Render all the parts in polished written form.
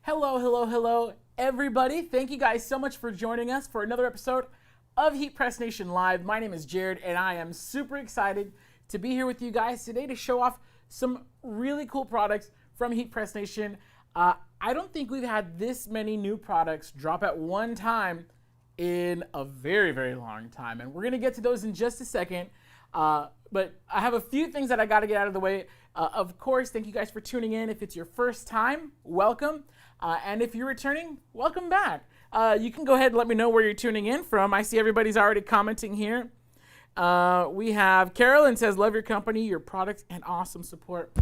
Hello, hello, hello, everybody. Thank you guys so much for joining us for another episode of Heat Press Nation Live. My name is Jared, and I am super excited to be here with you guys today to show off some really cool products from Heat Press Nation. I don't think we've had this many new products drop at one time in a very, very long time, and we're going to get to those in just a second. But I have a few things that I got to get out of the way. Of course, thank you guys for tuning in. If it's your first time, welcome. And if you're returning, welcome back. You can go ahead and let me know where you're tuning in from. I see everybody's already commenting here. We have Carolyn says, love your company, your products, and awesome support.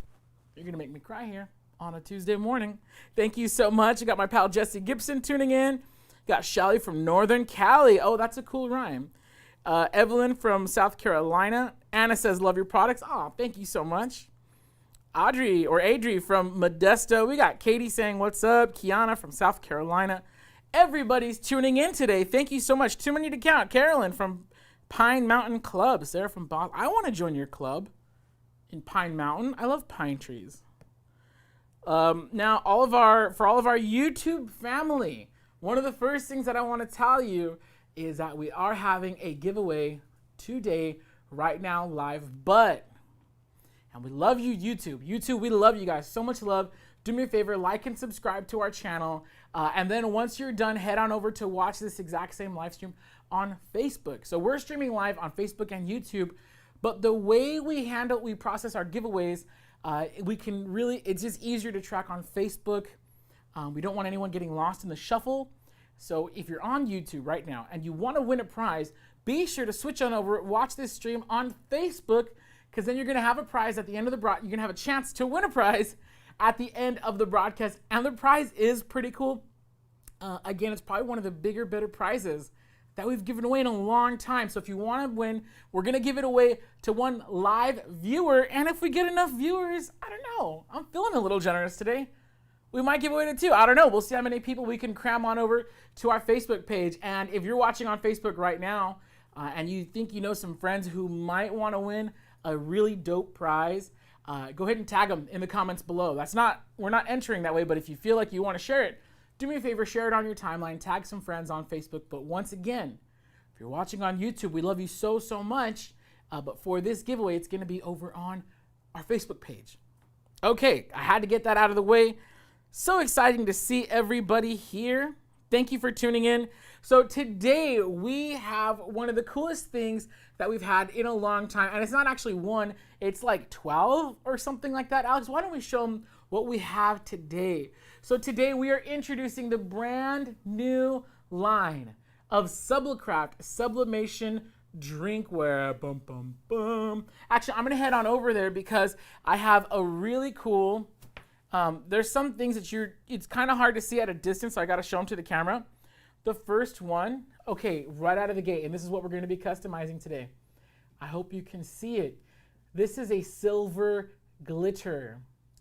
You're going to make me cry here on a Tuesday morning. Thank you so much. I got my pal Jesse Gibson tuning in. Got Shelly from Northern Cali. Oh, that's a cool rhyme. Evelyn from South Carolina. Anna says, love your products. Oh, thank you so much. Adri from Modesto. We got Katie saying, what's up? Kiana from South Carolina. Everybody's tuning in today. Thank you so much. Too many to count. Carolyn from Pine Mountain Club. Sarah from Boston. I want to join your club in Pine Mountain. I love pine trees. Now, for all of our YouTube family, one of the first things that I want to tell you is that we are having a giveaway today, right now, live. And we love you, YouTube. YouTube, we love you guys. So much love. Do me a favor, like and subscribe to our channel. And then once you're done, head on over to watch this exact same live stream on Facebook. So we're streaming live on Facebook and YouTube. But the way we process our giveaways, it's just easier to track on Facebook. We don't want anyone getting lost in the shuffle. So if you're on YouTube right now and you want to win a prize, be sure to switch on over, watch this stream on Facebook, because then you're going to have a prize at the end of the broadcast. You're going to have a chance to win a prize at the end of the broadcast. And the prize is pretty cool. Again, it's probably one of the bigger, better prizes that we've given away in a long time. So if you want to win, we're going to give it away to one live viewer. And if we get enough viewers, I don't know. I'm feeling a little generous today. We might give away to two. I don't know. We'll see how many people we can cram on over to our Facebook page. And if you're watching on Facebook right now and you think you know some friends who might want to win a really dope prize, go ahead and tag them in the comments below. We're not entering that way, but if you feel like you want to share it, do me a favor, share it on your timeline, tag some friends on Facebook. But once again, if you're watching on YouTube, we love you so, so much. But for this giveaway, it's going to be over on our Facebook page. Okay, I had to get that out of the way. So exciting to see everybody here. Thank you for tuning in. So today we have one of the coolest things that we've had in a long time. And it's not actually one, it's like 12 or something like that. Alex, why don't we show them what we have today? So today we are introducing the brand new line of SubliCraft Sublimation Drinkware. Bum, bum, bum. Actually, I'm going to head on over there because I have a really cool... there's some things that it's kind of hard to see at a distance, so I got to show them to the camera. The first one, okay, right out of the gate, and this is what we're going to be customizing today. I hope you can see it. This is a silver glitter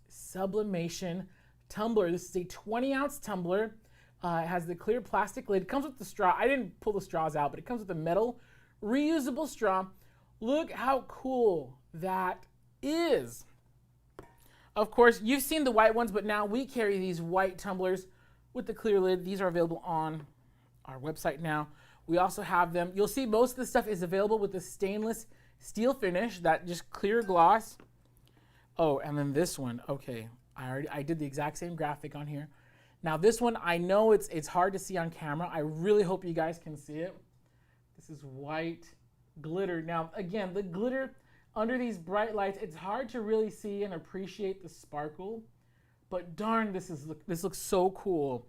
sublimation tumbler. This is a 20-ounce tumbler. It has the clear plastic lid. It comes with the straw. I didn't pull the straws out, but it comes with a metal reusable straw. Look how cool that is. Of course, you've seen the white ones, but now we carry these white tumblers with the clear lid. These are available on our website now. We also have them. You'll see most of the stuff is available with the stainless steel finish, that just clear gloss. Oh, and then this one. Okay, I did the exact same graphic on here. Now this one, I know it's hard to see on camera. I really hope you guys can see it. This is white glitter. Now, again, the glitter under these bright lights, it's hard to really see and appreciate the sparkle, but darn, this looks so cool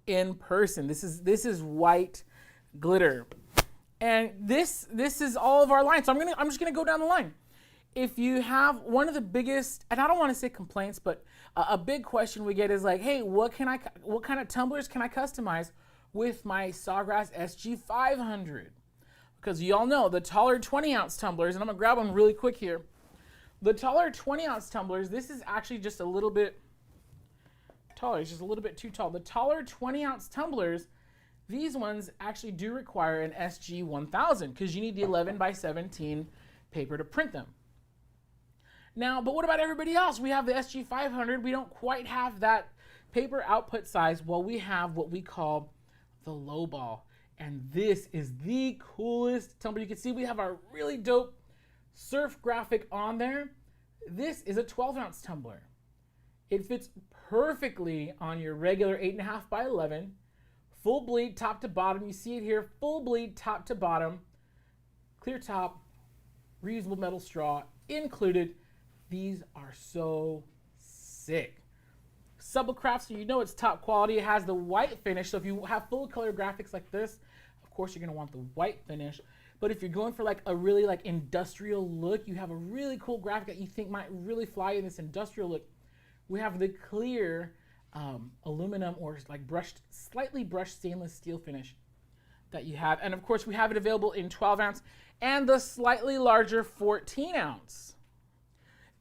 in person. This is white glitter, and this is all of our lines. So I'm just gonna go down the line. If you have one of the biggest, and I don't want to say complaints, but a big question we get is like, hey, what kind of tumblers can I customize with my Sawgrass SG500? Because you all know the taller 20-ounce tumblers, and I'm going to grab them really quick here. The taller 20-ounce tumblers, this is actually just a little bit taller. It's just a little bit too tall. The taller 20-ounce tumblers, these ones actually do require an SG1000 because you need the 11 by 17 paper to print them. Now, but what about everybody else? We have the SG500. We don't quite have that paper output size, well, we have what we call the low ball. And this is the coolest tumbler. You can see we have our really dope surf graphic on there. This is a 12-ounce tumbler. It fits perfectly on your regular 8.5 by 11. Full bleed top to bottom. You see it here, full bleed top to bottom. Clear top, reusable metal straw included. These are so sick. SubliCraft, so you know it's top quality. It has the white finish, so if you have full color graphics like this, of course you're gonna want the white finish. But if you're going for like a really like industrial look, you have a really cool graphic that you think might really fly in this industrial look, we have the clear aluminum or like slightly brushed stainless steel finish that you have. And of course we have it available in 12 ounce and the slightly larger 14 ounce.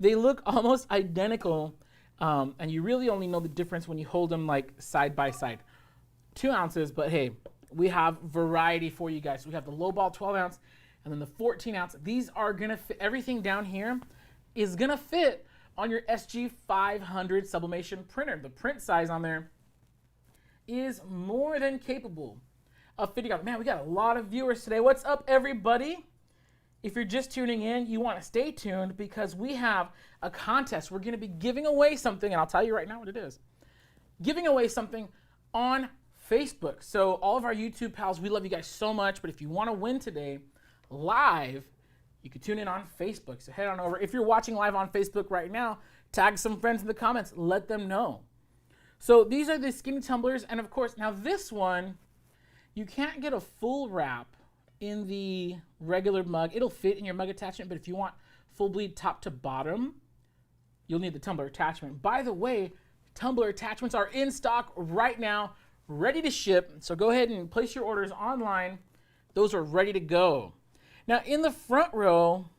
They look almost identical, and you really only know the difference when you hold them like side by side. 2 ounces, but hey, we have variety for you guys. So we have the low ball 12 ounce and then the 14 ounce. These are gonna fit, everything down here is gonna fit on your SG500 sublimation printer. The print size on there is more than capable of fitting out. Man, we got a lot of viewers today. What's up, everybody? If you're just tuning in, you want to stay tuned because we have a contest. We're going to be giving away something, and I'll tell you right now what it is. Giving away something on Facebook. So all of our YouTube pals, we love you guys so much, but if you want to win today live, you can tune in on Facebook. So head on over. If you're watching live on Facebook right now, tag some friends in the comments. Let them know. So these are the skinny tumblers, and of course, now this one, you can't get a full wrap in the regular mug. It'll fit in your mug attachment, but if you want full bleed top to bottom, you'll need the tumbler attachment. By the way, tumbler attachments are in stock right now, ready to ship. So go ahead and place your orders online. Those are ready to go. Now in the front row,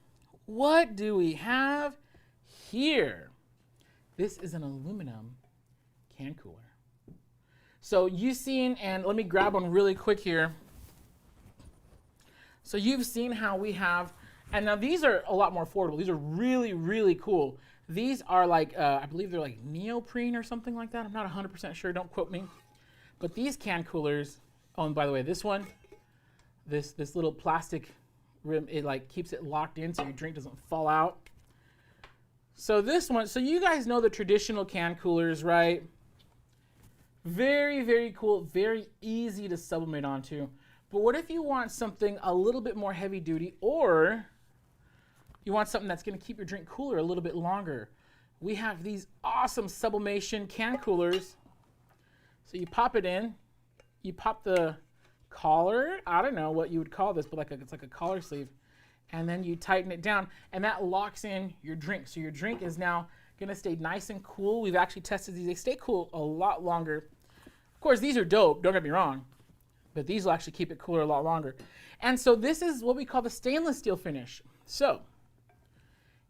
what do we have here? This is an aluminum can cooler. So you've seen, and let me grab one really quick here. So you've seen how we have, and now these are a lot more affordable. These are really, really cool. These are like, I believe they're like neoprene or something like that. I'm not 100% sure, don't quote me. But these can coolers, oh, and by the way, this one, this little plastic rim, it like keeps it locked in so your drink doesn't fall out. So this one, so you guys know the traditional can coolers, right? Very, very cool, very easy to sublimate onto. But what if you want something a little bit more heavy duty, or you want something that's going to keep your drink cooler a little bit longer? We have these awesome sublimation can coolers. So you pop it in, you pop the collar, I don't know what you would call this, but like it's like a collar sleeve, and then you tighten it down, and that locks in your drink. So your drink is now going to stay nice and cool. We've actually tested these. They stay cool a lot longer. Of course, these are dope, don't get me wrong, but these will actually keep it cooler a lot longer. And so this is what we call the stainless steel finish. So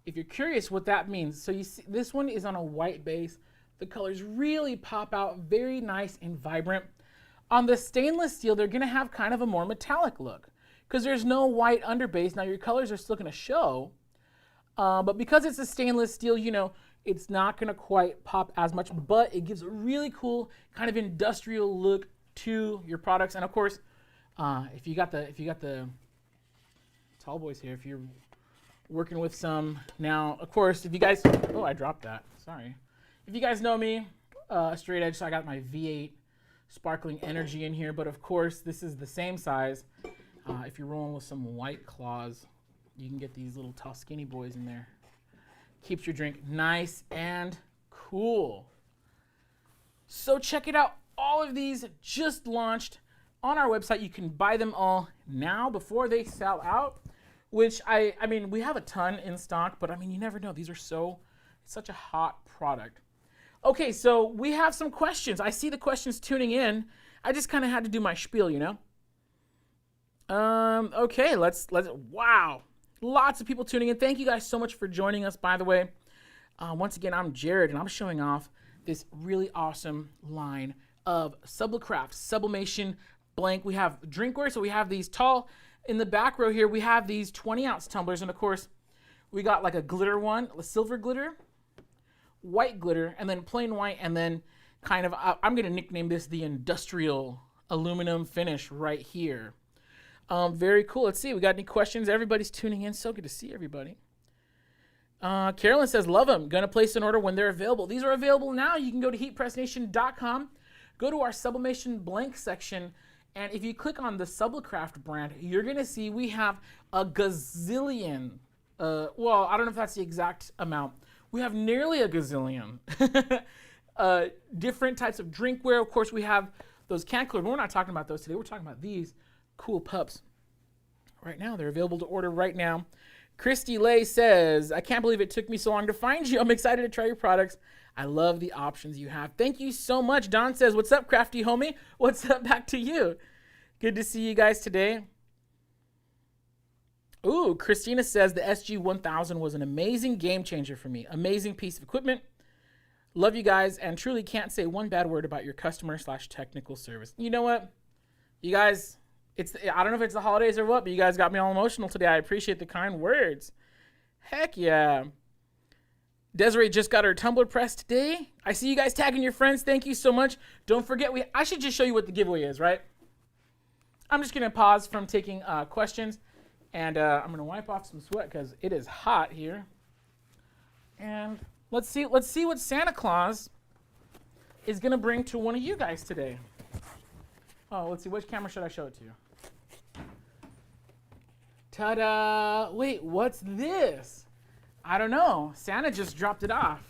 if you're curious what that means, so you see this one is on a white base. The colors really pop out, very nice and vibrant. On the stainless steel, they're gonna have kind of a more metallic look because there's no white underbase. Now your colors are still gonna show, but because it's a stainless steel, you know, it's not gonna quite pop as much, but it gives a really cool kind of industrial look to your products. And of course, if you got the tall boys here, if you're working with some, now of course, if you guys, oh, I dropped that, sorry. If you guys know me, straight edge, so I got my V8 sparkling energy in here, but of course this is the same size. If you're rolling with some White Claws, you can get these little tall skinny boys in there. Keeps your drink nice and cool. So check it out. All of these just launched on our website. You can buy them all now before they sell out, which I mean, we have a ton in stock, but I mean, you never know. These are such a hot product. Okay, so we have some questions. I see the questions tuning in. I just kind of had to do my spiel, you know? Okay, let's, wow. Lots of people tuning in. Thank you guys so much for joining us, by the way. Once again, I'm Jared, and I'm showing off this really awesome line of SubliCraft Sublimation Blank. We have drinkware, so we have these tall. In the back row here, we have these 20-ounce tumblers, and of course, we got like a glitter one, a silver glitter, white glitter, and then plain white, and then kind of, I'm going to nickname this the industrial aluminum finish right here. Very cool. Let's see. We got any questions? Everybody's tuning in. So good to see everybody. Carolyn says, love them. Going to place an order when they're available. These are available now. You can go to heatpressnation.com, go to our sublimation blank section, and if you click on the SubliCraft brand, you're going to see we have a gazillion. Well, I don't know if that's the exact amount. We have nearly a gazillion different types of drinkware. Of course, we have those can coolers. We're not talking about those today. We're talking about these cool pups. Right now, they're available to order right now. Christy Lay says, I can't believe it took me so long to find you. I'm excited to try your products. I love the options you have. Thank you so much. Don says, what's up, crafty homie? What's up back to you? Good to see you guys today. Ooh, Christina says the SG-1000 was an amazing game changer for me. Amazing piece of equipment. Love you guys and truly can't say one bad word about your customer/technical service. You know what? You guys, I don't know if it's the holidays or what, but you guys got me all emotional today. I appreciate the kind words. Heck yeah. Desiree just got her tumbler pressed today. I see you guys tagging your friends. Thank you so much. Don't forget, I should just show you what the giveaway is, right? I'm just going to pause from taking questions, and I'm going to wipe off some sweat because it is hot here. And let's see what Santa Claus is going to bring to one of you guys today. Oh, let's see. Which camera should I show it to? Ta-da! Wait, what's this? I don't know. Santa just dropped it off.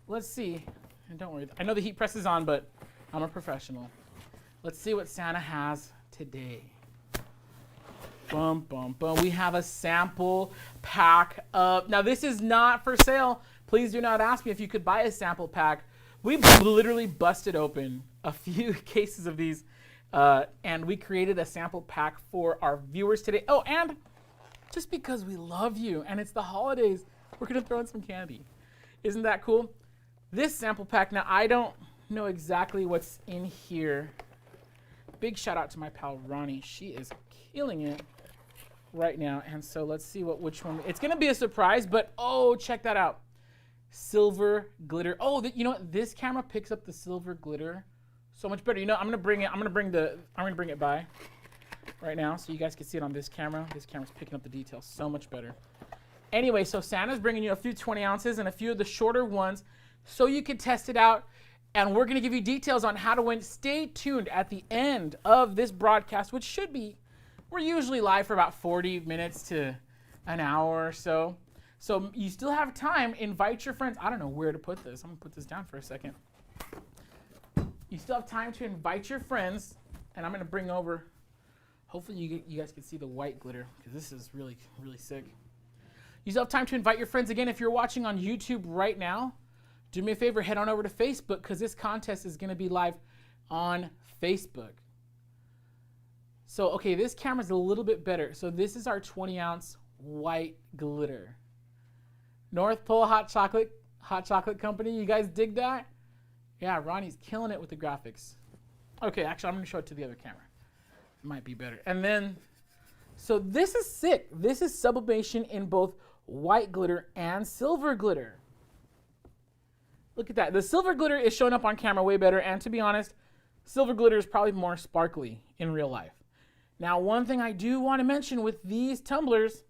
Let's see. And don't worry. I know the heat press is on, but I'm a professional. Let's see what Santa has today. Bum, bum, bum. We have a sample pack of... Now, this is not for sale. Please do not ask me if you could buy a sample pack. We literally busted open a few cases of these, and we created a sample pack for our viewers today. Oh, and just because we love you and it's the holidays, we're going to throw in some candy. Isn't that cool? This sample pack, now I don't know exactly what's in here. Big shout out to my pal Ronnie. She is killing it right now. And so let's see which one. It's going to be a surprise, but oh, check that out. Silver glitter. Oh, you know what? This camera picks up the silver glitter so much better. You know, I'm gonna bring it by right now so you guys can see it on this camera. This camera's picking up the details so much better. Anyway, so Santa's bringing you a few 20 ounces and a few of the shorter ones so you can test it out. And we're gonna give you details on how to win. Stay tuned at the end of this broadcast, which should be, we're usually live for about 40 minutes to an hour or so. So you still have time. Invite your friends. I don't know where to put this. I'm going to put this down for a second. You still have time to invite your friends. And I'm going to bring over, hopefully you guys can see the white glitter because this is really, really sick. You still have time to invite your friends. Again, if you're watching on YouTube right now, do me a favor, head on over to Facebook because this contest is going to be live on Facebook. So, okay, this camera's a little bit better. So this is our 20-ounce white glitter. North Pole Hot Chocolate Company. You guys dig that? Yeah, Ronnie's killing it with the graphics. Okay, actually, I'm going to show it to the other camera. It might be better. And then, so this is sick. This is sublimation in both white glitter and silver glitter. Look at that. The silver glitter is showing up on camera way better. And to be honest, silver glitter is probably more sparkly in real life. Now, one thing I do want to mention with these tumblers,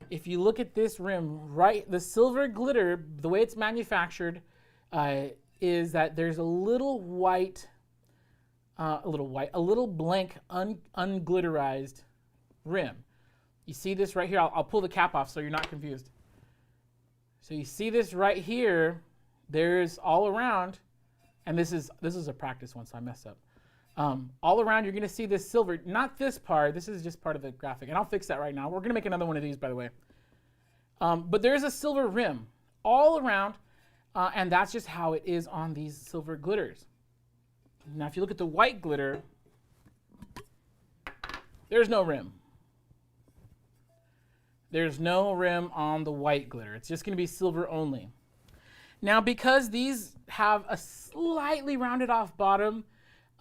if you look at this rim, right, the silver glitter, the way it's manufactured, is that there's a little white, a little blank, unglitterized rim. You see this right here? I'll pull the cap off so you're not confused. So you see this right here. There's all around, and this is a practice one, so I messed up. All around, you're going to see this silver, not this part. This is just part of the graphic, and I'll fix that right now. We're going to make another one of these, by the way. But there's a silver rim all around, and that's just how it is on these silver glitters. Now, if you look at the white glitter, there's no rim. There's no rim on the white glitter. It's just going to be silver only. Now, because these have a slightly rounded off bottom,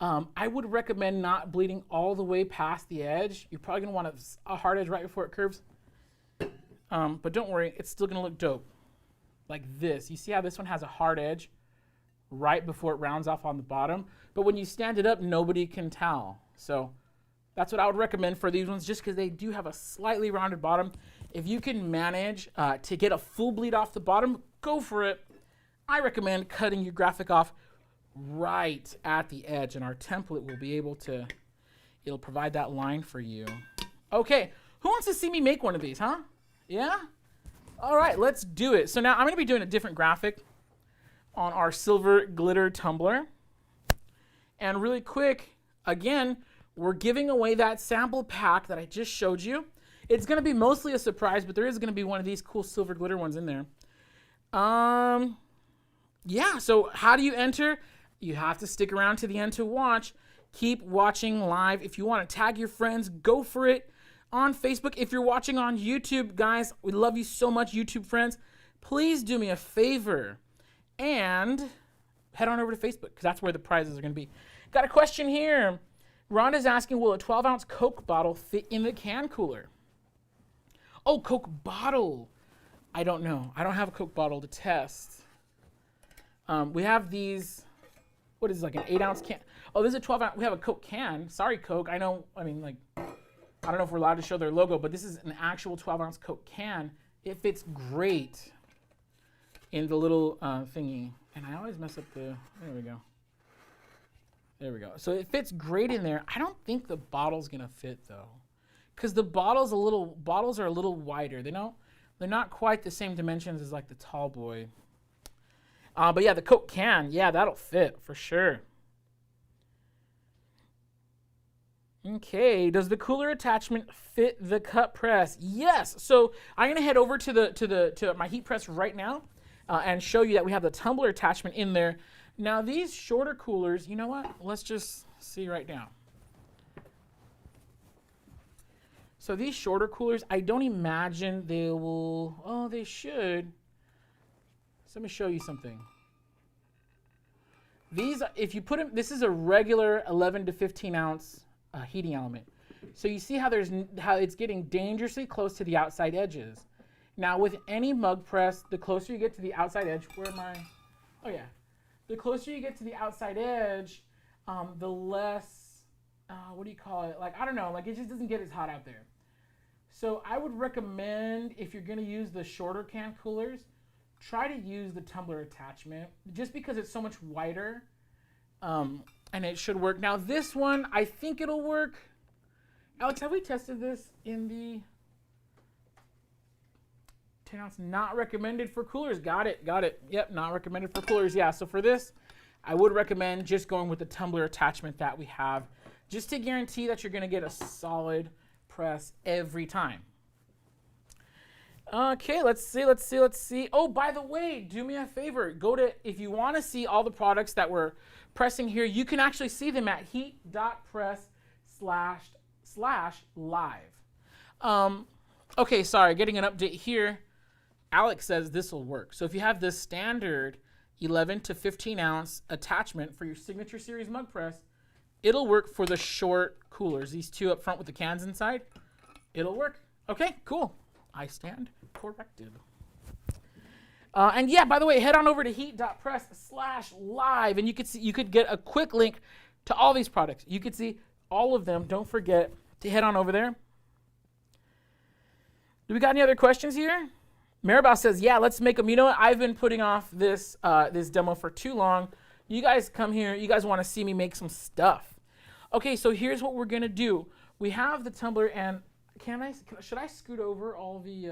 I would recommend not bleeding all the way past the edge. You're probably going to want a hard edge right before it curves. But don't worry, it's still going to look dope. Like this. You see how this one has a hard edge right before it rounds off on the bottom. But when you stand it up, nobody can tell. So that's what I would recommend for these ones, just because they do have a slightly rounded bottom. If you can manage to get a full bleed off the bottom, go for it. I recommend cutting your graphic off right at the edge, and our template will be able to, it'll provide that line for you. Okay, who wants to see me make one of these, huh? Yeah? All right, let's do it. So now I'm gonna be doing a different graphic on our silver glitter tumbler. And really quick, again, we're giving away that sample pack that I just showed you. It's gonna be mostly a surprise, but there is gonna be one of these cool silver glitter ones in there. Yeah, so how do you enter? You have to stick around to the end to watch. Keep watching live. If you wanna tag your friends, go for it. On Facebook, if you're watching on YouTube, guys, we love you so much, YouTube friends. Please do me a favor and head on over to Facebook, because that's where the prizes are gonna be. Got a question here. Rhonda's asking, will a 12-ounce Coke bottle fit in the can cooler? Oh, Coke bottle. I don't know. I don't have a Coke bottle to test. We have these, what is it, like an 8-ounce can? Oh, this is a 12-ounce. We have a Coke can. Sorry, Coke. I know, I mean, like, I don't know if we're allowed to show their logo, but this is an actual 12-ounce Coke can. It fits great in the little thingy. And I always mess up the, there we go. There we go. So it fits great in there. I don't think the bottle's gonna fit though, because the bottles are a little wider. They're not quite the same dimensions as like the tall boy. But yeah, the Coke can, yeah, that'll fit for sure. Okay, does the cooler attachment fit the cut press? Yes. So I'm gonna head over to my heat press right now and show you that we have the tumbler attachment in there. Now these shorter coolers, you know what? Let's just see right now. So these shorter coolers, I don't imagine they will, oh, they should. So let me show you something. These, if you put them, this is a regular 11 to 15 ounce heating element. So you see how it's getting dangerously close to the outside edges. Now with any mug press, the closer you get to the outside edge, where am I? Oh yeah. The closer you get to the outside edge, the less, what do you call it? Like, I don't know, like it just doesn't get as hot out there. So I would recommend, if you're gonna use the shorter can coolers, try to use the tumbler attachment, just because it's so much wider, and it should work. Now this one, I think it'll work. Alex, have we tested this in the 10 ounce? Not recommended for coolers. Got it. Yep, not recommended for coolers. Yeah, so for this, I would recommend just going with the tumbler attachment that we have, just to guarantee that you're gonna get a solid press every time. Okay, let's see. Oh, by the way, do me a favor. Go to, if you want to see all the products that we're pressing here, you can actually see them at heat.press/live. Okay, sorry, getting an update here. Alex says this will work. So if you have this standard 11 to 15 ounce attachment for your Signature Series mug press, it'll work for the short coolers. These two up front with the cans inside, it'll work. Okay, cool. I stand corrected. And yeah, by the way, head on over to heat.press/live, and you could get a quick link to all these products. You could see all of them. Don't forget to head on over there. Do we got any other questions here? Maribel says, yeah, let's make them. You know what? I've been putting off this this demo for too long. You guys come here. You guys want to see me make some stuff. Okay, so here's what we're gonna do. We have the tumbler, and should I scoot over all the?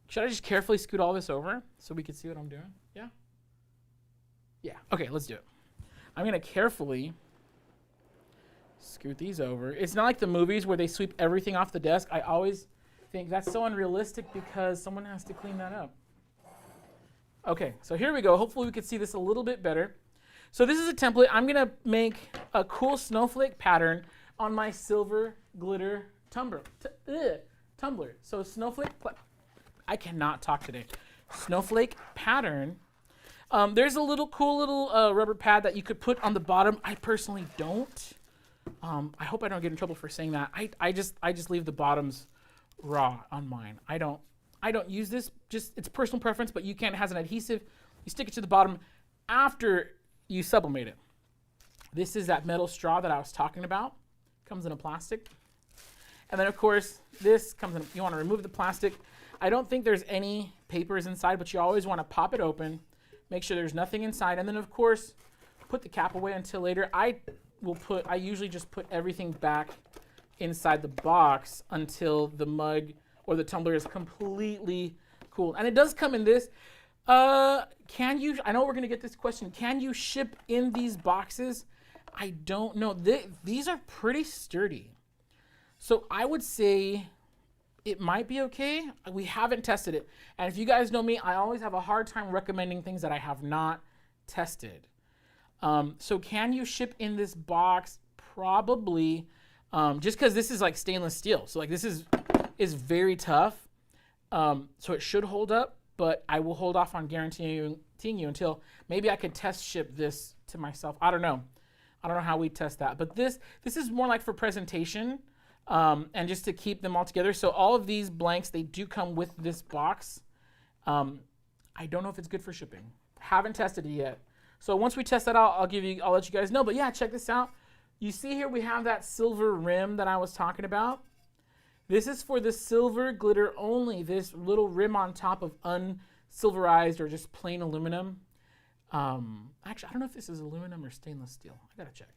Should I just carefully scoot all this over so we can see what I'm doing? Yeah. Yeah. Okay, let's do it. I'm gonna carefully scoot these over. It's not like the movies where they sweep everything off the desk. I always think that's so unrealistic because someone has to clean that up. Okay, so here we go. Hopefully we can see this a little bit better. So this is a template. I'm gonna make a cool snowflake pattern on my silver glitter tumbler. So snowflake, I cannot talk today. Snowflake pattern. There's a little cool little rubber pad that you could put on the bottom. I personally don't. I hope I don't get in trouble for saying that. I just leave the bottoms raw on mine. I don't use this. Just it's personal preference, but you can. It has an adhesive. You stick it to the bottom. after you sublimate it. This is that metal straw that I was talking about. Comes in a plastic. And then of course, this comes in, you want to remove the plastic. I don't think there's any papers inside, but you always want to pop it open, make sure there's nothing inside, and then of course, put the cap away until later. I usually just put everything back inside the box until the mug or the tumbler is completely cooled. And it does come in this. I know we're going to get this question. Can you ship in these boxes? I don't know. These are pretty sturdy. So I would say it might be okay. We haven't tested it. And if you guys know me, I always have a hard time recommending things that I have not tested. So can you ship in this box? Probably. Just because this is like stainless steel. So like this is very tough. So it should hold up, but I will hold off on guaranteeing you until maybe I could test ship this to myself. I don't know. I don't know how we test that, but this is more like for presentation and just to keep them all together. So all of these blanks, they do come with this box. I don't know if it's good for shipping. Haven't tested it yet. So once we test that out, I'll let you guys know. But yeah, check this out. You see here we have that silver rim that I was talking about. This is for the silver glitter only. This little rim on top of unsilverized or just plain aluminum. Actually, I don't know if this is aluminum or stainless steel. I gotta check.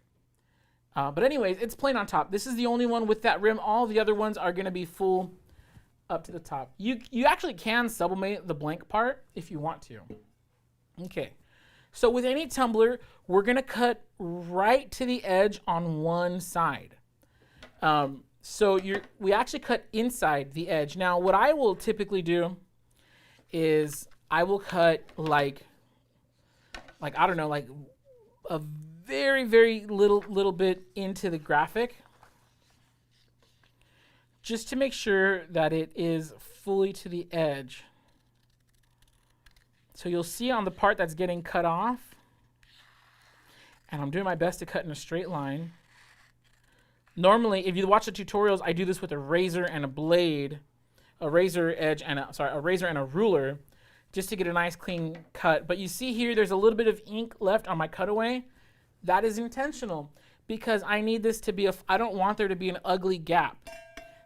But anyways, it's plain on top. This is the only one with that rim. All the other ones are gonna be full up to the top. You actually can sublimate the blank part if you want to. Okay. So with any tumbler, we're gonna cut right to the edge on one side. So we actually cut inside the edge. Now, what I will typically do is I will cut like I don't know, like a very, very little bit into the graphic, just to make sure that it is fully to the edge. So you'll see on the part that's getting cut off, and I'm doing my best to cut in a straight line. Normally, if you watch the tutorials, I do this with a razor and a blade, a razor edge and a razor and a ruler, just to get a nice clean cut. But you see here, there's a little bit of ink left on my cutaway. That is intentional because I need this to be I don't want there to be an ugly gap.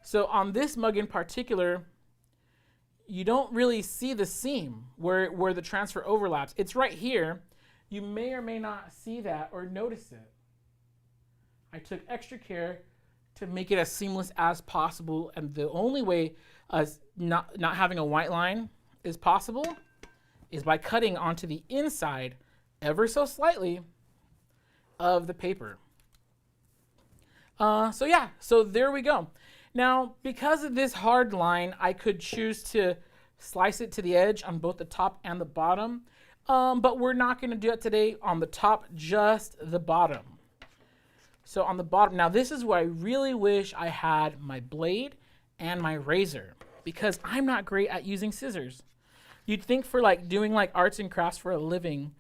So on this mug in particular, you don't really see the seam where the transfer overlaps. It's right here. You may or may not see that or notice it. I took extra care to make it as seamless as possible, and the only way not having a white line is possible is by cutting onto the inside ever so slightly of the paper. So yeah, so there we go. Now, because of this hard line, I could choose to slice it to the edge on both the top and the bottom, but we're not going to do it today on the top, just the bottom. So on the bottom, now this is where I really wish I had my blade and my razor, because I'm not great at using scissors. You'd think for like doing like arts and crafts for a living,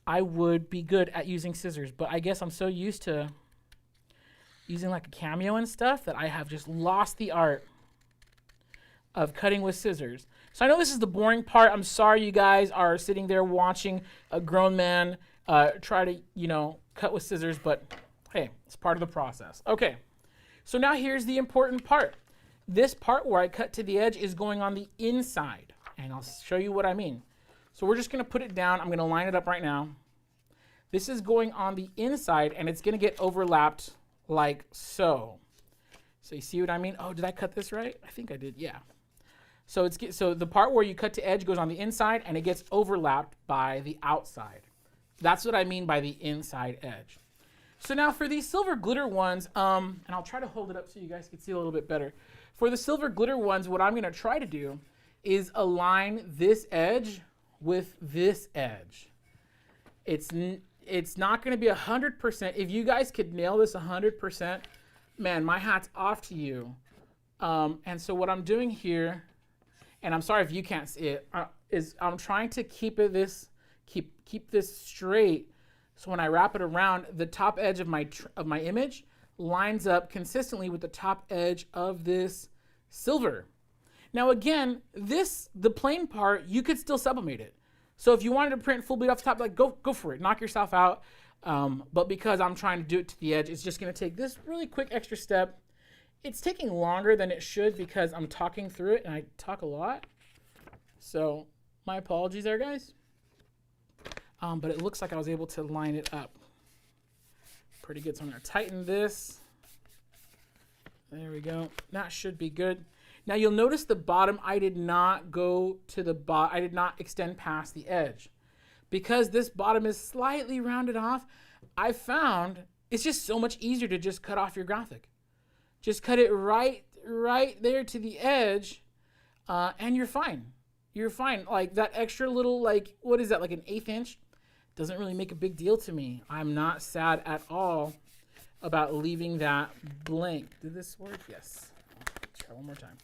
I would be good at using scissors, but I guess I'm so used to using like a cameo and stuff that I have just lost the art of cutting with scissors. So I know this is the boring part. I'm sorry you guys are sitting there watching a grown man try to, cut with scissors, but hey, it's part of the process. Okay, so now here's the important part. This part where I cut to the edge is going on the inside, and I'll show you what I mean. So we're just gonna put it down. I'm gonna line it up right now. This is going on the inside, and it's gonna get overlapped like so. So you see what I mean? Oh, did I cut this right? I think I did, yeah. So the part where you cut to edge goes on the inside, and it gets overlapped by the outside. That's what I mean by the inside edge. So now for these silver glitter ones, and I'll try to hold it up so you guys can see a little bit better. For the silver glitter ones, what I'm gonna try to do is align this edge with this edge. It's not gonna be 100%. If you guys could nail this 100%, man, my hat's off to you. And so what I'm doing here, and I'm sorry if you can't see it, is I'm trying to keep this straight. So when I wrap it around, the top edge of my image lines up consistently with the top edge of this silver. Now again, the plain part, you could still sublimate it. So if you wanted to print full bleed off the top, like go for it, knock yourself out. But because I'm trying to do it to the edge, it's just gonna take this really quick extra step. It's taking longer than it should because I'm talking through it and I talk a lot. So my apologies there, guys. But it looks like I was able to line it up pretty good. So I'm gonna tighten this. There we go. That should be good. Now you'll notice the bottom, I did not go to the bottom. I did not extend past the edge. Because this bottom is slightly rounded off, I found it's just so much easier to just cut off your graphic. Just cut it right there to the edge, and you're fine. You're fine. Like that extra little, like, what is that, like an 1/8 inch? Doesn't really make a big deal to me. I'm not sad at all about leaving that blank. Did this work? Yes. Let's try one more time.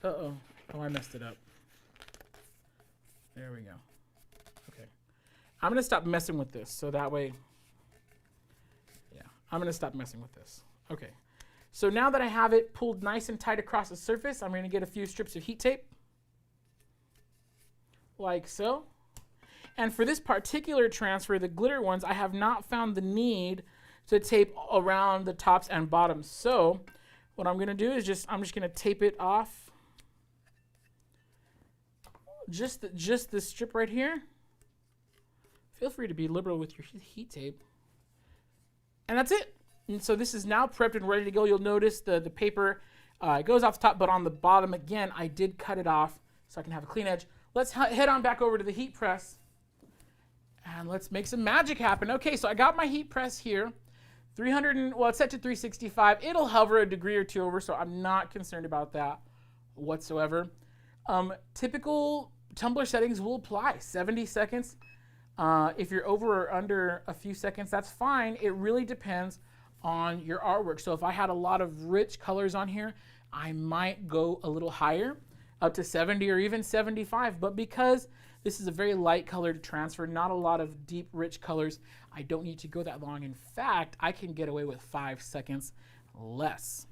Uh-oh. Oh, I messed it up. There we go. Okay. I'm going to stop messing with this, so that way, yeah, I'm going to stop messing with this. Okay. So now that I have it pulled nice and tight across the surface, I'm going to get a few strips of heat tape, like so. And for this particular transfer, the glitter ones, I have not found the need to tape around the tops and bottoms. So what I'm going to do is I'm just going to tape it off. Just this strip right here. Feel free to be liberal with your heat tape. And that's it. And so this is now prepped and ready to go. You'll notice the paper it goes off the top, but on the bottom, again, I did cut it off so I can have a clean edge. Let's head on back over to the heat press. And let's make some magic happen. Okay, so I got my heat press here. It's set to 365. It'll hover a degree or two over, so I'm not concerned about that whatsoever. Typical Tumbler settings will apply. 70 seconds. If you're over or under a few seconds, that's fine. It really depends on your artwork. So if I had a lot of rich colors on here, I might go a little higher, up to 70 or even 75. But because this is a very light colored transfer, not a lot of deep, rich colors, I don't need to go that long. In fact, I can get away with 5 seconds less.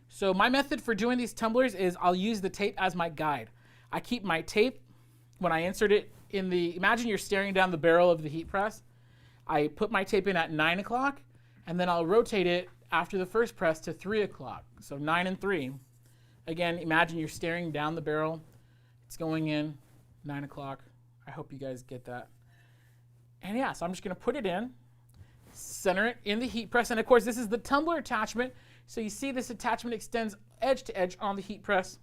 So my method for doing these tumblers is I'll use the tape as my guide. I keep my tape when I insert it in imagine you're staring down the barrel of the heat press. I put my tape in at 9 o'clock, and then I'll rotate it after the first press to 3 o'clock. So 9 and 3. Again, imagine you're staring down the barrel. It's going in 9 o'clock. I hope you guys get that. And yeah, so I'm just going to put it in, center it in the heat press. And of course, this is the tumbler attachment. So you see this attachment extends edge to edge on the heat press.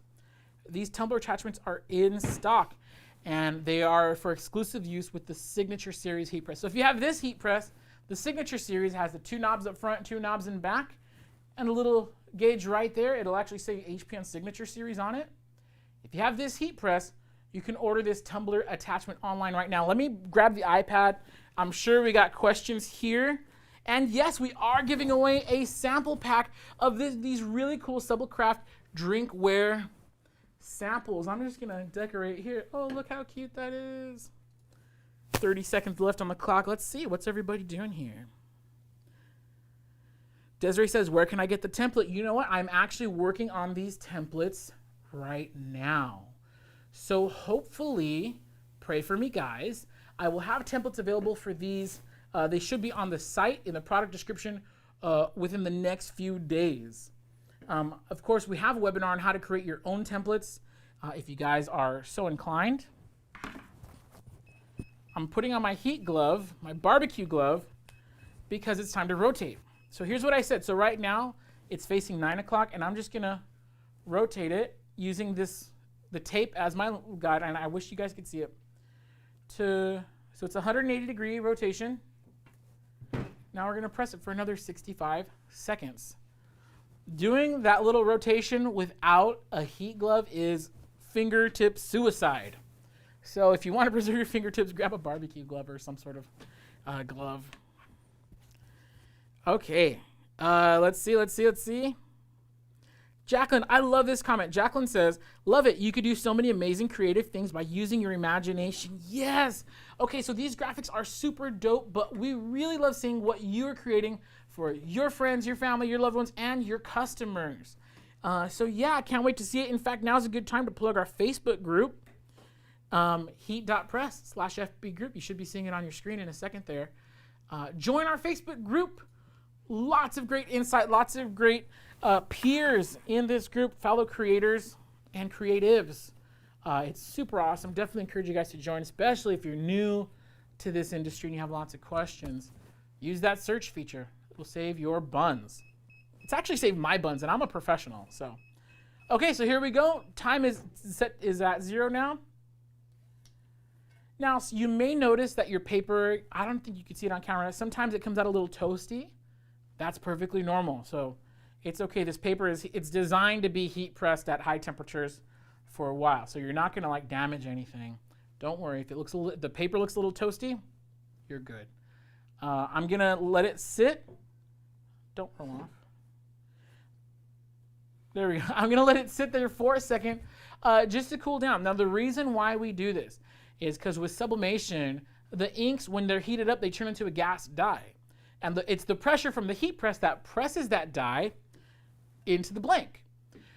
These tumbler attachments are in stock, and they are for exclusive use with the Signature Series heat press. So if you have this heat press, the Signature Series has the 2 knobs up front, 2 knobs in back, and a little gauge right there. It'll actually say HPN Signature Series on it. If you have this heat press, you can order this tumbler attachment online right now. Let me grab the iPad. I'm sure we got questions here. And yes, we are giving away a sample pack of these really cool SubliCraft drinkware samples. I'm just gonna decorate here. Oh, look how cute that is. 30 seconds left on the clock. Let's see, what's everybody doing here? Desiree says, where can I get the template? You know what? I'm actually working on these templates right now. So hopefully, pray for me, guys. I will have templates available for these. They should be on the site in the product description within the next few days. Of course, we have a webinar on how to create your own templates if you guys are so inclined. I'm putting on my heat glove, my barbecue glove, because it's time to rotate. So here's what I said. So right now, it's facing 9 o'clock, and I'm just going to rotate it using the tape as my guide, and I wish you guys could see it. So it's 180 degree rotation. Now we're going to press it for another 65 seconds. Doing that little rotation without a heat glove is fingertip suicide. So if you want to preserve your fingertips, grab a barbecue glove or some sort of glove. Okay, let's see. Jacqueline, I love this comment. Jacqueline says, love it. You could do so many amazing creative things by using your imagination. Yes. Okay, so these graphics are super dope, but we really love seeing what you're creating for your friends, your family, your loved ones, and your customers. So yeah, I can't wait to see it. In fact, now's a good time to plug our Facebook group. heat.press/FB group. You should be seeing it on your screen in a second there. Join our Facebook group. Lots of great insight, lots of great peers in this group, fellow creators and creatives. It's super awesome. Definitely encourage you guys to join, especially if you're new to this industry and you have lots of questions. Use that search feature. It will save your buns. It's actually saved my buns, and I'm a professional. So, okay, so here we go. Time is at 0 now. Now, so you may notice that your paper, I don't think you can see it on camera. Sometimes it comes out a little toasty. That's perfectly normal. So it's okay. This paper it's designed to be heat pressed at high temperatures for a while. So you're not going to like damage anything. Don't worry. If the paper looks a little toasty, you're good. I'm going to let it sit. Don't roll off. There we go. I'm going to let it sit there for a second just to cool down. Now, the reason why we do this is because with sublimation, the inks, when they're heated up, they turn into a gas dye. And it's the pressure from the heat press that presses that dye into the blank.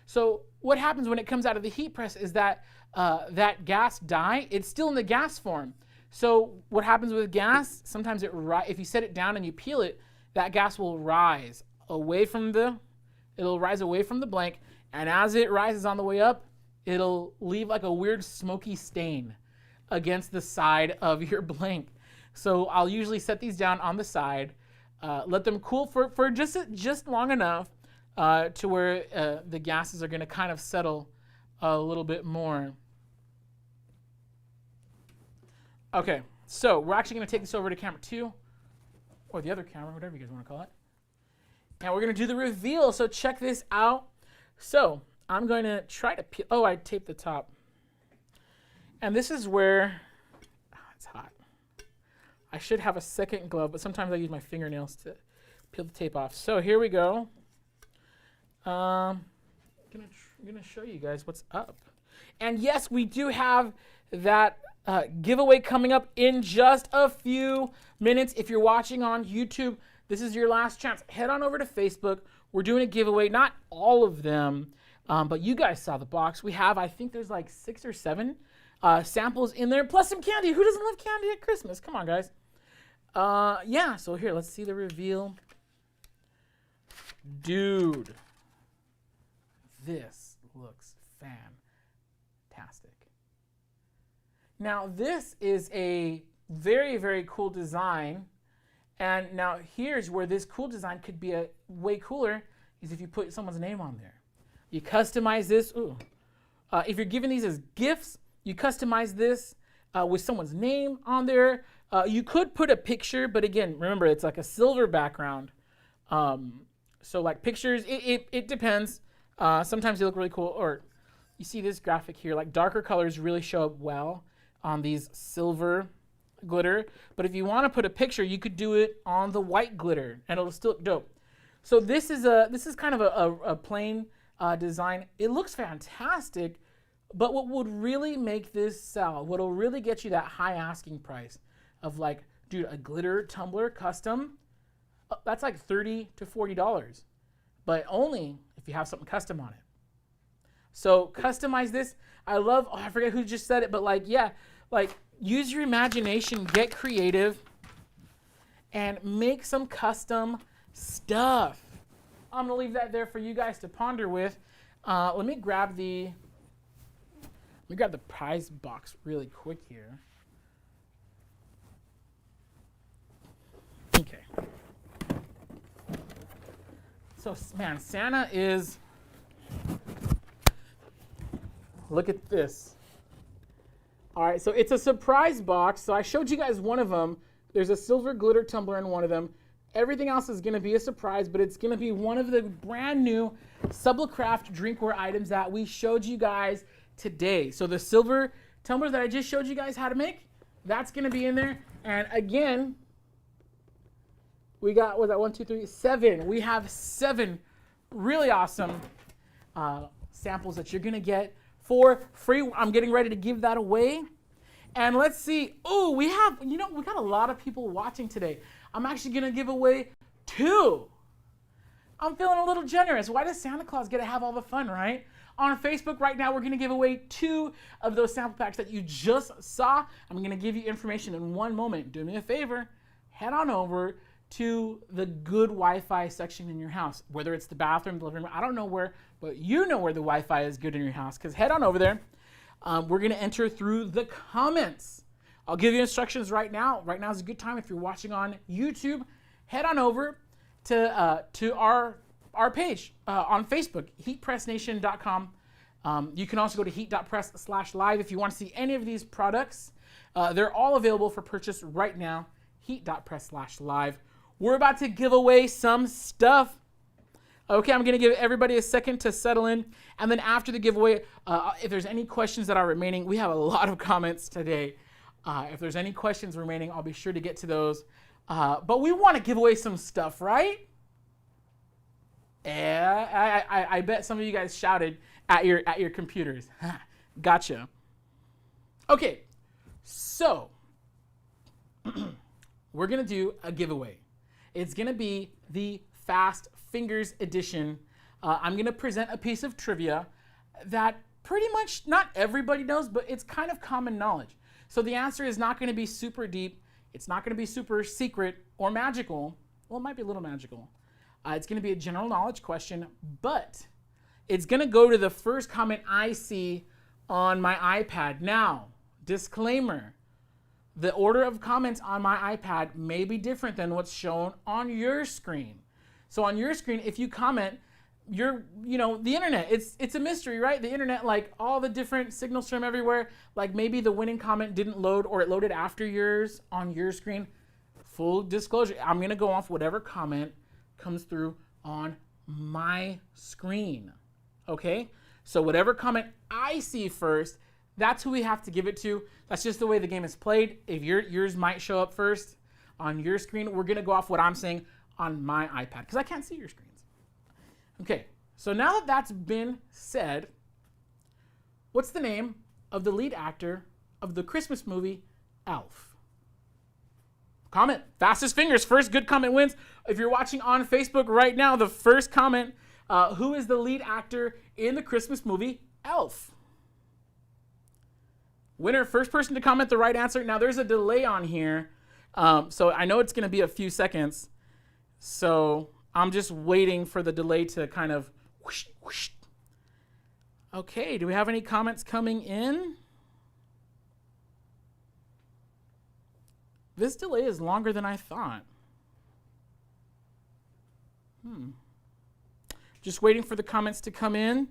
So what happens when it comes out of the heat press is that that gas dye, it's still in the gas form. So what happens with gas, sometimes if you set it down and you peel it, that gas will rise away from the blank. And as it rises on the way up, it'll leave like a weird smoky stain against the side of your blank. So I'll usually set these down on the side, let them cool for just long enough to where the gases are going to kind of settle a little bit more. Okay, so we're actually going to take this over to camera 2, or the other camera, whatever you guys want to call it. And we're going to do the reveal, so check this out. So I'm going to try to peel. Oh, I taped the top. And this is where, it's hot. I should have a second glove, but sometimes I use my fingernails to peel the tape off. So here we go. I'm gonna show you guys what's up. And yes, we do have that giveaway coming up in just a few minutes. If you're watching on YouTube, this is your last chance. Head on over to Facebook. We're doing a giveaway, not all of them, but you guys saw the box. We have, I think there's like 6 or 7 samples in there, plus some candy. Who doesn't love candy at Christmas? Come on, guys. Yeah, so here, let's see the reveal. Dude, this looks fantastic. Now, this is a very, very cool design. And now here's where this cool design could be way cooler, is if you put someone's name on there. You customize this. Ooh. If you're giving these as gifts, you customize this with someone's name on there. You could put a picture, but again, remember, it's like a silver background. So like pictures, it depends. Sometimes they look really cool. Or you see this graphic here, like darker colors really show up well on these silver glitter. But if you want to put a picture, you could do it on the white glitter and it'll still look dope. So this is kind of a plain design. It looks fantastic, but what would really make this sell, what'll really get you that high asking price of like, dude, a glitter tumbler custom, that's like $30 to $40, but only if you have something custom on it. So customize this. I love, I forget who just said it, but like, yeah, like use your imagination, get creative, and make some custom stuff. I'm gonna leave that there for you guys to ponder with. Let me grab the prize box really quick here. Okay. So, man, Santa is, look at this. All right, so it's a surprise box. So I showed you guys one of them. There's a silver glitter tumbler in one of them. Everything else is gonna be a surprise, but it's gonna be one of the brand new SubliCraft drinkware items that we showed you guys today. So the silver tumbler that I just showed you guys how to make, that's gonna be in there. And again, we got, what was that, 1, 2, 3, 7. We have 7 really awesome samples that you're gonna get for free. I'm getting ready to give that away. And let's see, oh, we got a lot of people watching today. I'm actually gonna give away 2. I'm feeling a little generous. Why does Santa Claus get to have all the fun, right? on Facebook right now, we're going to give away 2 of those sample packs that you just saw. I'm going to give you information in one moment. Do me a favor, head on over to the good Wi-Fi section in your house, whether it's the bathroom, the living room, I don't know where, but you know where the Wi-Fi is good in your house, because head on over there. We're going to enter through the comments. I'll give you instructions right now. Right now is a good time if you're watching on YouTube. Head on over to our page on Facebook, heatpressnation.com. You can also go to heat.press/live if you want to see any of these products. They're all available for purchase right now, heat.press/live. We're about to give away some stuff. Okay, I'm going to give everybody a second to settle in. And then after the giveaway, if there's any questions that are remaining, we have a lot of comments today. If there's any questions remaining, I'll be sure to get to those. But we want to give away some stuff, right? Yeah, I bet some of you guys shouted at your computers. Gotcha. Okay, so we're going to do a giveaway. It's going to be the Fast Fingers edition. I'm going to present a piece of trivia that pretty much not everybody knows, but it's kind of common knowledge. So the answer is not going to be super deep. It's not going to be super secret or magical. Well, it might be a little magical. It's going to be a general knowledge question, but it's going to go to the first comment I see on my iPad. Now, disclaimer, the order of comments on my iPad may be different than what's shown on your screen. So on your screen, if you comment, the internet, it's a mystery, right? The internet, like all the different signals from everywhere, like maybe the winning comment didn't load or it loaded after yours on your screen. Full disclosure, I'm going to go off whatever comment comes through on my screen, okay? So whatever comment I see first, that's who we have to give it to. That's just the way the game is played. If yours might show up first on your screen, we're going to go off what I'm saying on my iPad because I can't see your screens. Okay, so now that that's been said, what's the name of the lead actor of the Christmas movie Elf? Comment. Fastest fingers. First good comment wins. If you're watching on Facebook right now, the first comment, who is the lead actor in the Christmas movie Elf? Winner, first person to comment the right answer. Now there's a delay on here, so I know it's going to be a few seconds. So I'm just waiting for the delay to kind of whoosh, whoosh. Okay, do we have any comments coming in? This delay is longer than I thought. Just waiting for the comments to come in.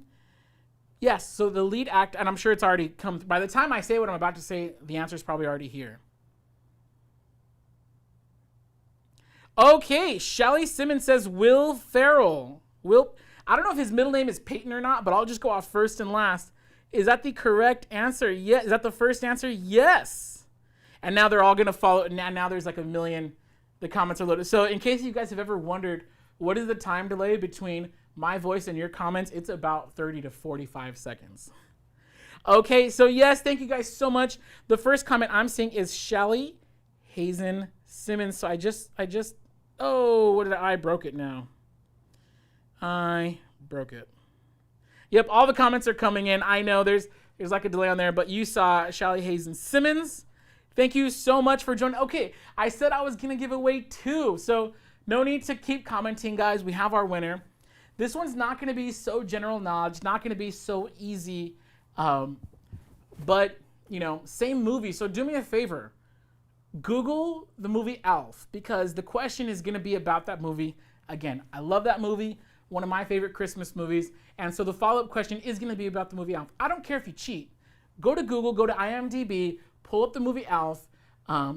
Yes, so the lead act, and I'm sure it's already come. By the time I say what I'm about to say, the answer is probably already here. Okay, Shelly Simmons says Will Ferrell. I don't know if his middle name is Peyton or not, but I'll just go off first and last. Is that the correct answer? Yes. Is that the first answer? Yes. And now they're all going to follow. And now there's like a million. The comments are loaded. So in case you guys have ever wondered, what is the time delay between my voice and your comments? It's about 30 to 45 seconds. Okay, so yes, thank you guys so much. The first comment I'm seeing is Shelly Hazen Simmons. So I broke it now. I broke it. Yep, all the comments are coming in. I know there's like a delay on there, but you saw Shelly Hazen Simmons. Thank you so much for joining. Okay, I said I was going to give away 2, so no need to keep commenting, guys. We have our winner. This one's not going to be so general knowledge, not going to be so easy, but, same movie. So do me a favor. Google the movie Elf because the question is going to be about that movie. Again, I love that movie, one of my favorite Christmas movies, and so the follow-up question is going to be about the movie Elf. I don't care if you cheat. Go to Google, go to IMDb, pull up the movie Elf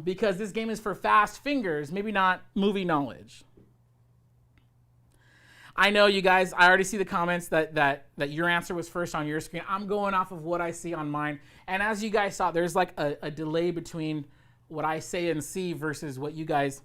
because this game is for fast fingers, maybe not movie knowledge. I know you guys, I already see the comments that your answer was first on your screen. I'm going off of what I see on mine. And as you guys saw, there's like a delay between what I say and see versus what you guys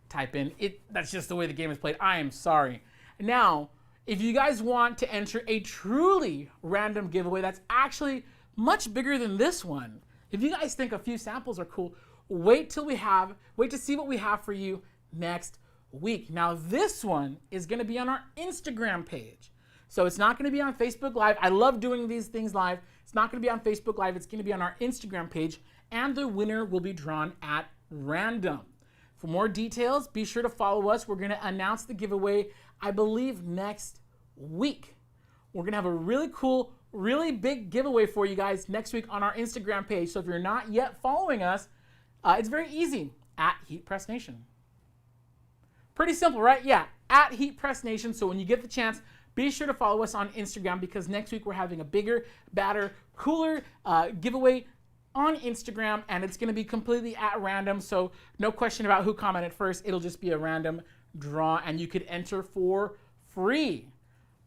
type in. That's just the way the game is played. I am sorry. Now, if you guys want to enter a truly random giveaway that's actually much bigger than this one, if you guys think a few samples are cool, wait to see what we have for you next week. Now this one is going to be on our Instagram page. So it's not going to be on Facebook Live. I love doing these things live. It's not going to be on Facebook Live. It's going to be on our Instagram page, and the winner will be drawn at random. For more details, be sure to follow us. We're going to announce the giveaway, I believe, next week. We're going to have a really cool, really big giveaway for you guys next week on our Instagram page. So if you're not yet following us, it's very easy, at Heat Press Nation. Pretty simple, right? Yeah, at Heat Press Nation. So when you get the chance, be sure to follow us on Instagram, because next week we're having a bigger, badder, cooler giveaway on Instagram, and it's going to be completely at random. So no question about who commented first. It'll just be a random draw, and you could enter for free.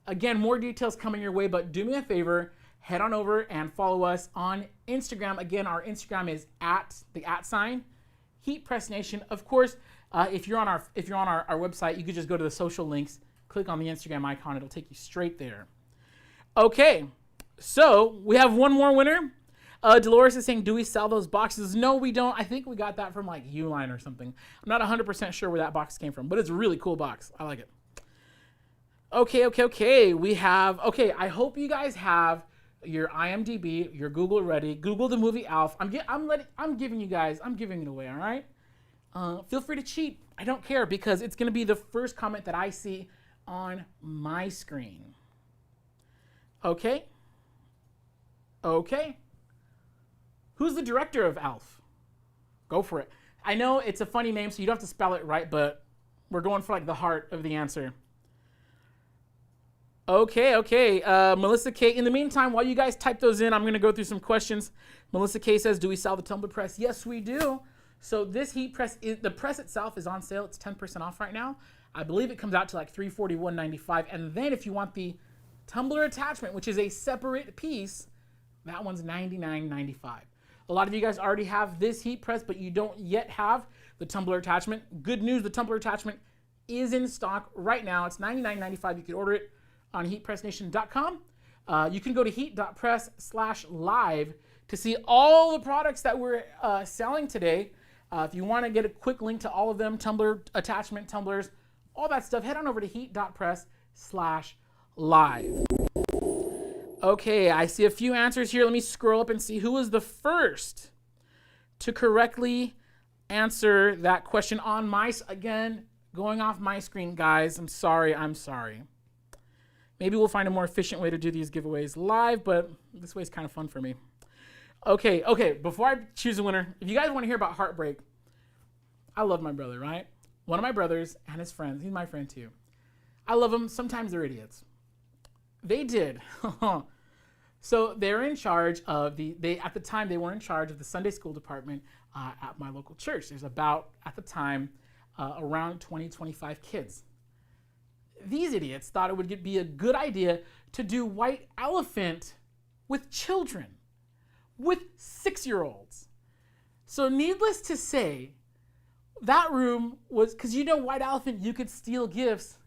Again, more details coming your way, but do me a favor, head on over and follow us on Instagram. Again, our Instagram is at the @ Heat Press Nation. Of course, if you're on our website, you could just go to the social links, click on the Instagram icon, it'll take you straight there. Okay, so we have one more winner. Dolores is saying, do we sell those boxes? No, we don't. I think we got that from like Uline or something. I'm not 100% sure where that box came from, but it's a really cool box. I like it. Okay. We have, I hope you guys have your IMDb, your Google ready. Google the movie Alf. I'm giving it away, all right? Feel free to cheat. I don't care, because it's going to be the first comment that I see on my screen. Okay. Who's the director of Alf? Go for it. I know it's a funny name, so you don't have to spell it right, but we're going for like the heart of the answer. Okay. Melissa K. In the meantime, while you guys type those in, I'm going to go through some questions. Melissa K. says, do we sell the tumbler press? Yes, we do. So this heat press, the press itself is on sale. It's 10% off right now. I believe it comes out to like $341.95. And then if you want the tumbler attachment, which is a separate piece, that one's $99.95. A lot of you guys already have this heat press, but you don't yet have the tumbler attachment. Good news, the tumbler attachment is in stock right now. It's $99.95. You can order it on heatpressnation.com. You can go to heat.press/live to see all the products that we're selling today. If you want to get a quick link to all of them, tumbler attachment, tumblers, all that stuff, head on over to heat.press/live. Okay, I see a few answers here. Let me scroll up and see who was the first to correctly answer that question on again, going off my screen, guys. I'm sorry. Maybe we'll find a more efficient way to do these giveaways live, but this way is kind of fun for me. Okay, before I choose a winner, if you guys want to hear about heartbreak, I love my brother, right? One of my brothers and his friends, he's my friend too. I love them. Sometimes they're idiots. They did. So they're in charge of at the time, they were in charge of the Sunday school department at my local church. There's about, at the time, around 20-25 kids. These idiots thought it would be a good idea to do white elephant with children, with 6-year-olds. So needless to say, that room was, because white elephant, you could steal gifts.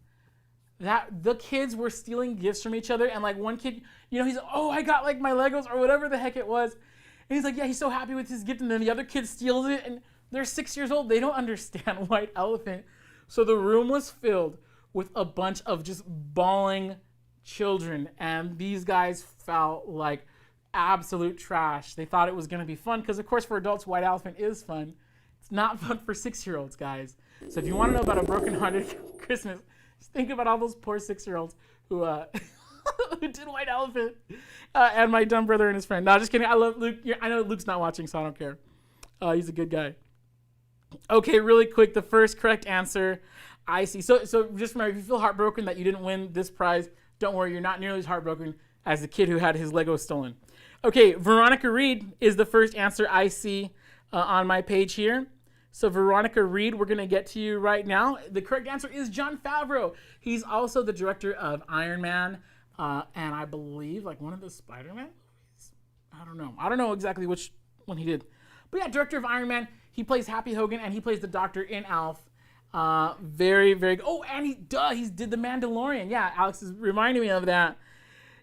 That the kids were stealing gifts from each other, and like one kid, he's like, oh, I got like my Legos or whatever the heck it was, and he's like, yeah, he's so happy with his gift, and then the other kid steals it, and they're 6 years old. They don't understand white elephant. So the room was filled with a bunch of just bawling children, and these guys felt like absolute trash. They thought it was going to be fun, because of course for adults, white elephant is fun. It's not fun for 6-year-olds, guys. So if you want to know about a broken-hearted Christmas, just think about all those poor 6-year-olds who who did white elephant, and my dumb brother and his friend. No, just kidding. I love Luke. I know Luke's not watching, so I don't care. He's a good guy. Okay, really quick, the first correct answer, I see. So just remember, if you feel heartbroken that you didn't win this prize, don't worry, you're not nearly as heartbroken as the kid who had his Lego stolen. Okay, Veronica Reed is the first answer I see on my page here. So Veronica Reed, we're going to get to you right now. The correct answer is Jon Favreau. He's also the director of Iron Man, and I believe like one of the Spider-Man movies. I don't know exactly which one he did. But yeah, director of Iron Man. He plays Happy Hogan, and he plays the Doctor in Alf. Very, very good. Oh, and he did the Mandalorian. Yeah, Alex is reminding me of that.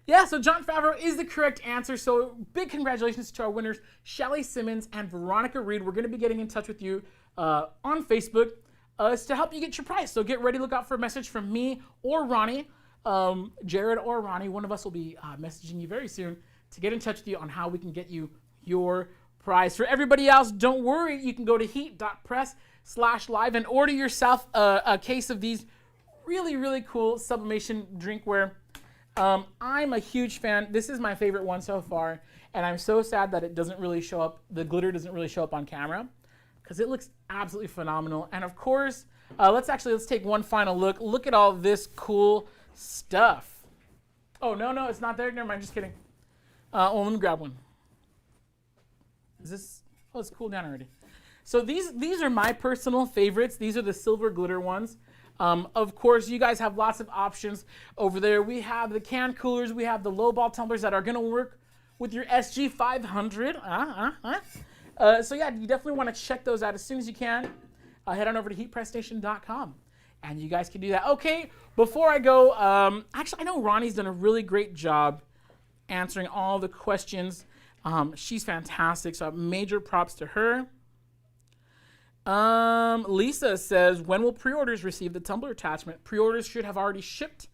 Yeah, so Jon Favreau is the correct answer. So big congratulations to our winners, Shelly Simmons and Veronica Reed. We're going to be getting in touch with you on Facebook to help you get your prize. So get ready, look out for a message from me or Ronnie Jared or Ronnie, one of us will be messaging you very soon to get in touch with you on how we can get you your prize. For everybody else, don't worry. You can go to heat.press/live and order yourself a case of these really, really cool Sublimation Drinkware. I'm a huge fan. This is my favorite one so far, and I'm so sad that it doesn't really show up. The glitter doesn't really show up on camera because it looks absolutely phenomenal. And of course, let's take one final look. Look at all this cool stuff. Oh, no, it's not there. Never mind, just kidding. Let me grab one. Is this? Oh, it's cooled down already. So these are my personal favorites. These are the silver glitter ones. Of course, you guys have lots of options over there. We have the can coolers. We have the low ball tumblers that are going to work with your SG500. So yeah, you definitely want to check those out as soon as you can. Head on over to heatpressnation.com. And you guys can do that. Okay, before I go, actually, I know Ronnie's done a really great job answering all the questions. She's fantastic, so major props to her. Lisa says, when will pre-orders receive the Tumbler attachment? Pre-orders should have already shipped,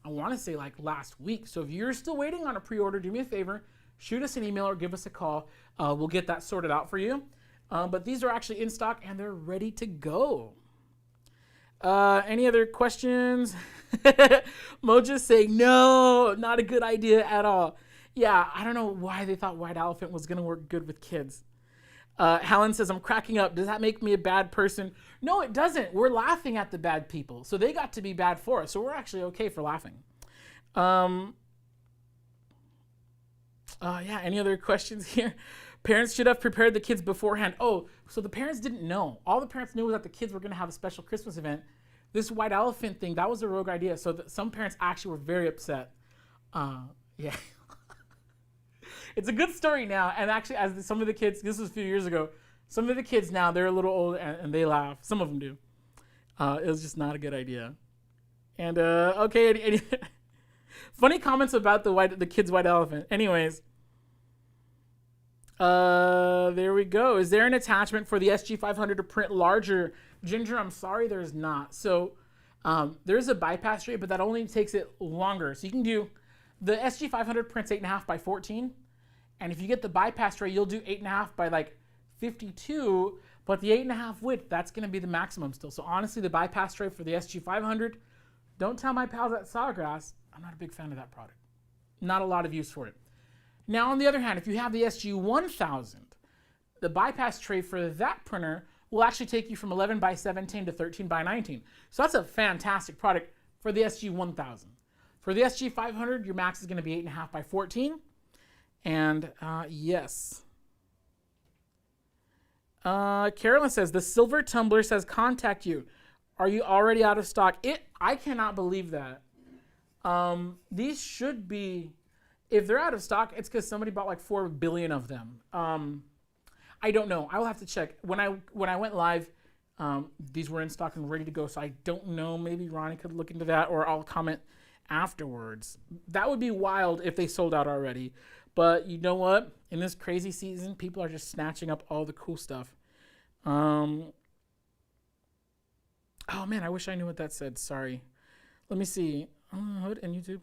I want to say like last week. So if you're still waiting on a pre-order, do me a favor, shoot us an email or give us a call. We'll get that sorted out for you. But these are actually in stock and they're ready to go. Any other questions? Moja's saying, no, not a good idea at all. Yeah, I don't know why they thought White Elephant was going to work good with kids. Helen says, I'm cracking up. Does that make me a bad person? No, it doesn't. We're laughing at the bad people. So they got to be bad for us. So we're actually okay for laughing. Yeah, any other questions here? Parents should have prepared the kids beforehand. Oh, so the parents didn't know. All the parents knew was that the kids were going to have a special Christmas event. This White Elephant thing, that was a rogue idea. So some parents actually were very upset. Yeah. It's a good story now, and actually, as some of the kids, this was a few years ago, some of the kids now, they're a little older, and they laugh. Some of them do. It was just not a good idea. And, okay, funny comments about the kid's White Elephant. Anyways, there we go. Is there an attachment for the SG500 to print larger? Ginger, I'm sorry, there's not. So, there's a bypass tray, but that only takes it longer. So you can do, the SG500 prints 8.5 by 14. And if you get the bypass tray, you'll do 8.5 by like 52, but the 8.5 width, that's going to be the maximum still. So honestly, the bypass tray for the SG500, don't tell my pals at Sawgrass, I'm not a big fan of that product. Not a lot of use for it. Now, on the other hand, if you have the SG1000, the bypass tray for that printer will actually take you from 11 by 17 to 13 by 19. So that's a fantastic product for the SG1000. For the SG500, your max is going to be 8.5 by 14. And yes. Carolyn says, the silver tumbler says contact you. Are you already out of stock? I cannot believe that. These should be, if they're out of stock, it's because somebody bought like 4 billion of them. I don't know. I will have to check. When I went live, these were in stock and ready to go. So I don't know. Maybe Ronnie could look into that, or I'll comment afterwards. That would be wild if they sold out already. But you know what? In this crazy season, people are just snatching up all the cool stuff. Oh man, I wish I knew what that said. Sorry. Let me see. Hood and YouTube.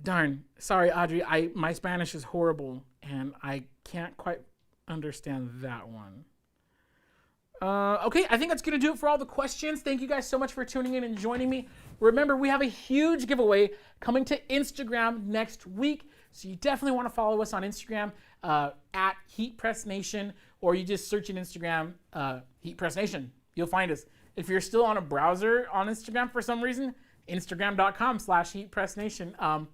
Darn. Sorry, Audrey. My Spanish is horrible, and I can't quite understand that one. Okay, I think that's going to do it for all the questions. Thank you guys so much for tuning in and joining me. Remember, we have a huge giveaway coming to Instagram next week. So you definitely want to follow us on Instagram at HeatPressNation, or you just search in Instagram, HeatPressNation. You'll find us. If you're still on a browser on Instagram for some reason, Instagram.com/HeatPressNation.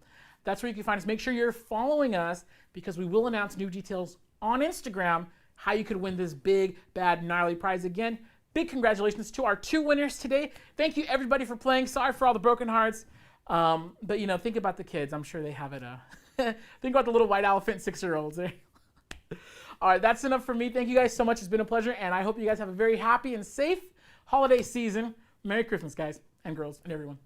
That's where you can find us. Make sure you're following us because we will announce new details on Instagram how you could win this big, bad, gnarly prize. Again, big congratulations to our 2 winners today. Thank you, everybody, for playing. Sorry for all the broken hearts. But, you know, think about the kids. I'm sure they have it. Think about the little White Elephant 6-year-olds. All right, that's enough for me. Thank you guys so much. It's been a pleasure, and I hope you guys have a very happy and safe holiday season. Merry Christmas, guys and girls and everyone.